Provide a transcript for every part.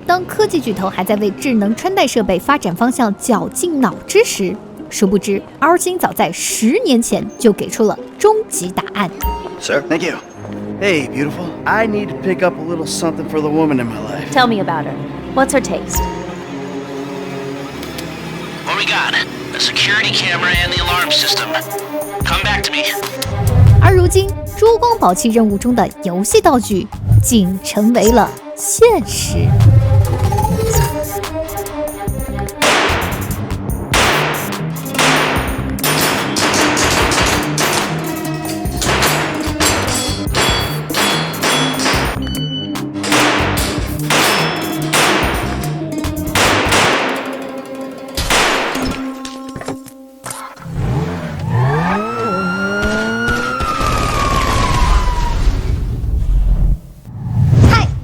当科技巨头还在为智能穿戴设备发展方向绞尽脑汁时，殊不知 R 星早在10年前就给出了终极答案。Sir, thank you. Hey, beautiful. I need to pick up a little something for the woman in my life. Tell me about her. What's her taste? What we got? A security camera and the alarm system. Come back to me. 而如今，珠光宝气任务中的游戏道具竟成为了现实。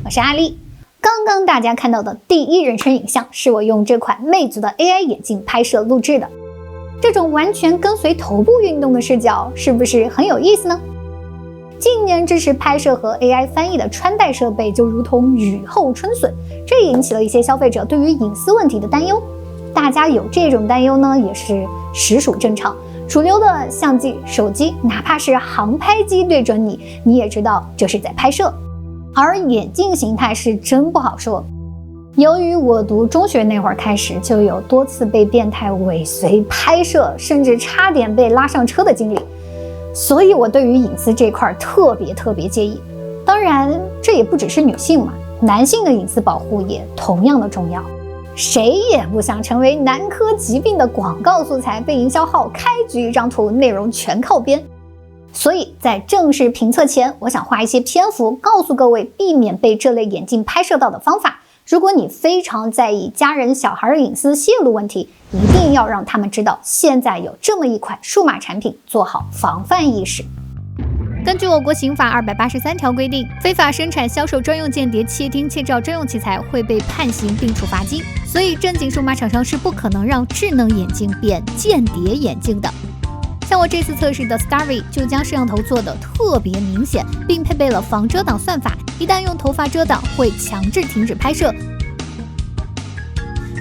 我是阿丽。刚刚大家看到的第一人称影像是我用这款魅族的 AI 眼镜拍摄录制的。这种完全跟随头部运动的视角是不是很有意思呢？近年支持拍摄和 AI 翻译的穿戴设备就如同雨后春笋，这引起了一些消费者对于隐私问题的担忧。大家有这种担忧呢，也是实属正常。主流的相机、手机，哪怕是航拍机对准你，你也知道这是在拍摄。而眼镜形态是真不好说。由于我读中学那会儿开始就有多次被变态尾随拍摄，甚至差点被拉上车的经历，所以我对于隐私这块特别介意。当然，这也不只是女性嘛，男性的隐私保护也同样的重要。谁也不想成为男科疾病的广告素材，被营销号开局一张图，内容全靠编。所以在正式评测前，我想花一些篇幅告诉各位避免被这类眼镜拍摄到的方法。如果你非常在意家人小孩的隐私泄露问题，一定要让他们知道现在有这么一款数码产品，做好防范意识。根据我国刑法283条规定，非法生产销售专用间谍窃听窃照专用器材会被判刑并处罚金，所以正经数码厂商是不可能让智能眼镜变间谍眼镜的。像我这次测试的 Starry 就将摄像头做得特别明显，并配备了防遮挡算法，一旦用头发遮挡会强制停止拍摄。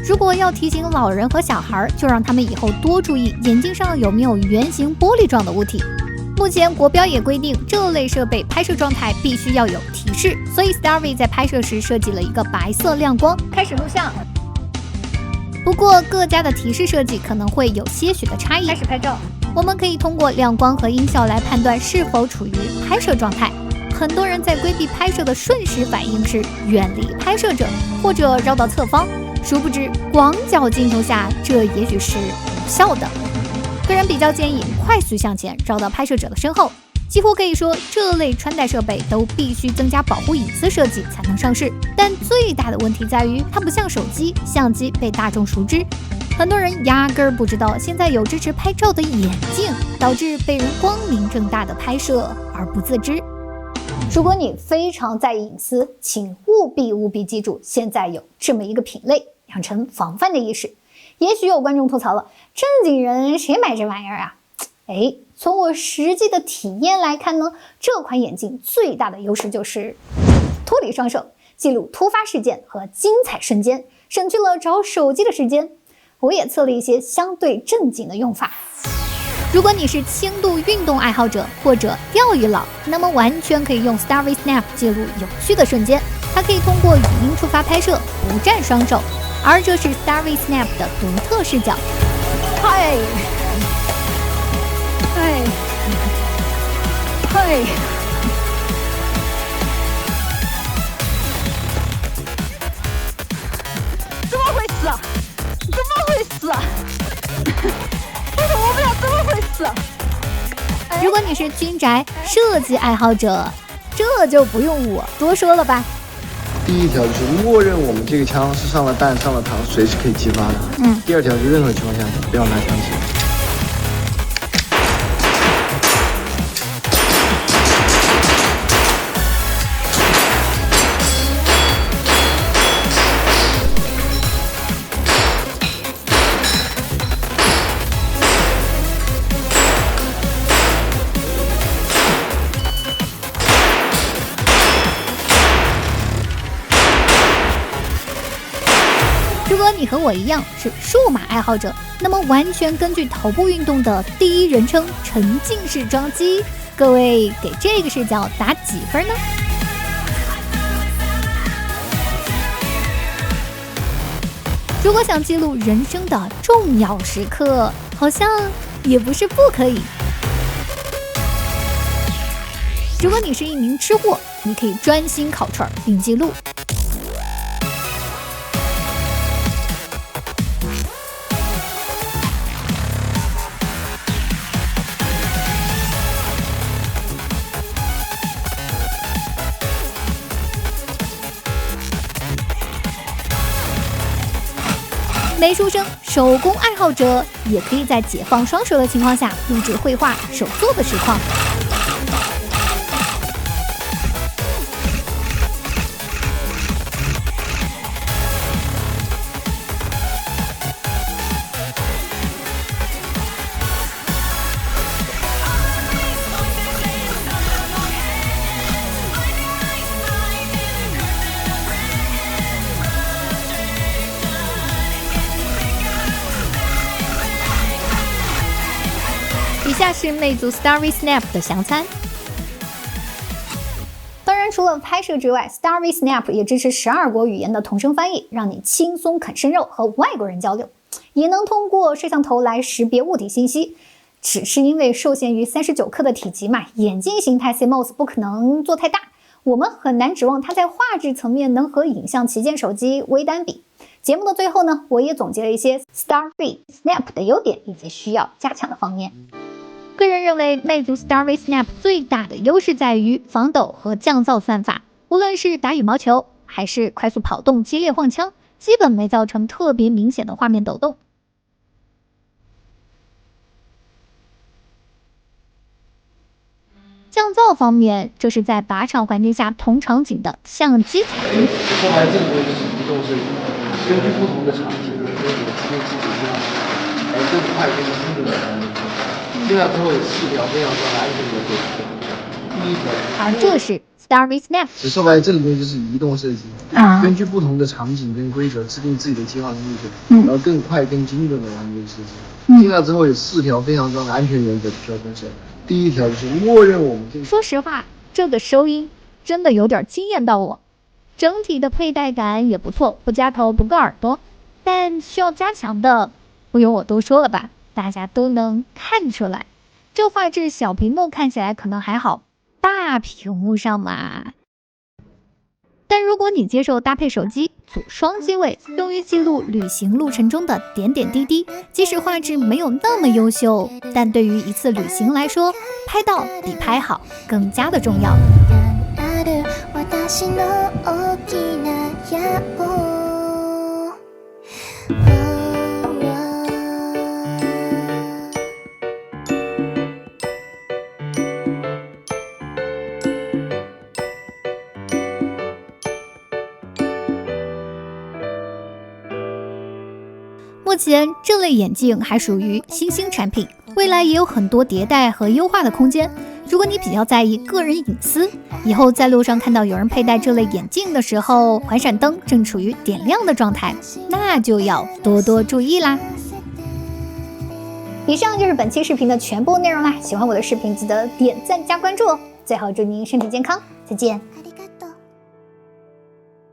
如果要提醒老人和小孩，就让他们以后多注意眼镜上有没有圆形玻璃状的物体。目前国标也规定这类设备拍摄状态必须要有提示，所以 Starry 在拍摄时设计了一个白色亮光，开始录像。不过各家的提示设计可能会有些许的差异。开始拍照。我们可以通过亮光和音效来判断是否处于拍摄状态。很多人在规避拍摄的瞬时反应是远离拍摄者或者绕到侧方，殊不知广角镜头下这也许是无效的。个人比较建议快速向前绕到拍摄者的身后。几乎可以说这类穿戴设备都必须增加保护隐私设计才能上市，但最大的问题在于它不像手机、相机被大众熟知，很多人压根儿不知道现在有支持拍照的眼镜，导致被人光明正大的拍摄而不自知。如果你非常在意隐私，请务必记住，现在有这么一个品类，养成防范的意识。也许有观众吐槽了，正经人谁买这玩意儿啊？从我实际的体验来看呢，这款眼镜最大的优势就是脱离双手，记录突发事件和精彩瞬间，省去了找手机的时间。我也测了一些相对正经的用法。如果你是轻度运动爱好者或者钓鱼佬，那么完全可以用 Starry Snap 记录有趣的瞬间。它可以通过语音触发拍摄，不占双手，而这是 Starry Snap 的独特视角。嗨，怎么回事啊？为什么我们要这么回事？如果你是军宅设计爱好者，这就不用我多说了吧。第一条就是默认我们这个枪是上了弹、上了膛，随时可以激发的。第二条是任何情况下不要拿枪起。如果你和我一样是数码爱好者，那么完全根据头部运动的第一人称沉浸式装机，各位给这个视角打几分呢？如果想记录人生的重要时刻，好像也不是不可以。如果你是一名吃货，你可以专心烤串并记录。美术生、手工爱好者也可以在解放双手的情况下录制绘画、手作的实况。以下是魅族 Starry Snap 的详参。当然，除了拍摄之外 ，Starry Snap 也支持12国语言的同声翻译，让你轻松啃生肉和外国人交流，也能通过摄像头来识别物体信息。只是因为受限于39克的体积嘛，眼镜形态 CMOS 不可能做太大，我们很难指望它在画质层面能和影像旗舰手机微单比。节目的最后呢，我也总结了一些 Starry Snap 的优点以及需要加强的方面。个人认为，魅族 Starry Snap 最大的优势在于防抖和降噪算法，无论是打羽毛球还是快速跑动、激烈晃枪，基本没造成特别明显的画面抖动。降噪方面，这是在靶场环境下同场景的相机采样。说白了，这个东西就是移动摄影，根据不同的场景，根据自己而更快更精准的完成。进来之后有4条非常重要的安全原则。第一条，而这是 Starry Snap。说白了，这里面就是移动设计，根据不同的场景跟规则制定自己的计划跟路线，然后更快更精准的完成设计。进来之后有4条非常重要的安全原则需要遵守。第一条就是默认我们这个。说实话，这个收音真的有点惊艳到我，整体的佩戴感也不错，不夹头不硌耳朵，但需要加强的不用我多说了吧，大家都能看出来。这画质小屏幕看起来可能还好，大屏幕上嘛。但如果你接受搭配手机组双机位，用于记录旅行路程中的点点滴滴，即使画质没有那么优秀，但对于一次旅行来说，拍到比拍好更加的重要。目前这类眼镜还属于新兴产品，未来也有很多迭代和优化的空间。如果你比较在意个人隐私，以后在路上看到有人佩戴这类眼镜的时候，环闪灯正处于点亮的状态，那就要多多注意啦。以上就是本期视频的全部内容啦，喜欢我的视频记得点赞加关注哦。最后祝您身体健康，再见。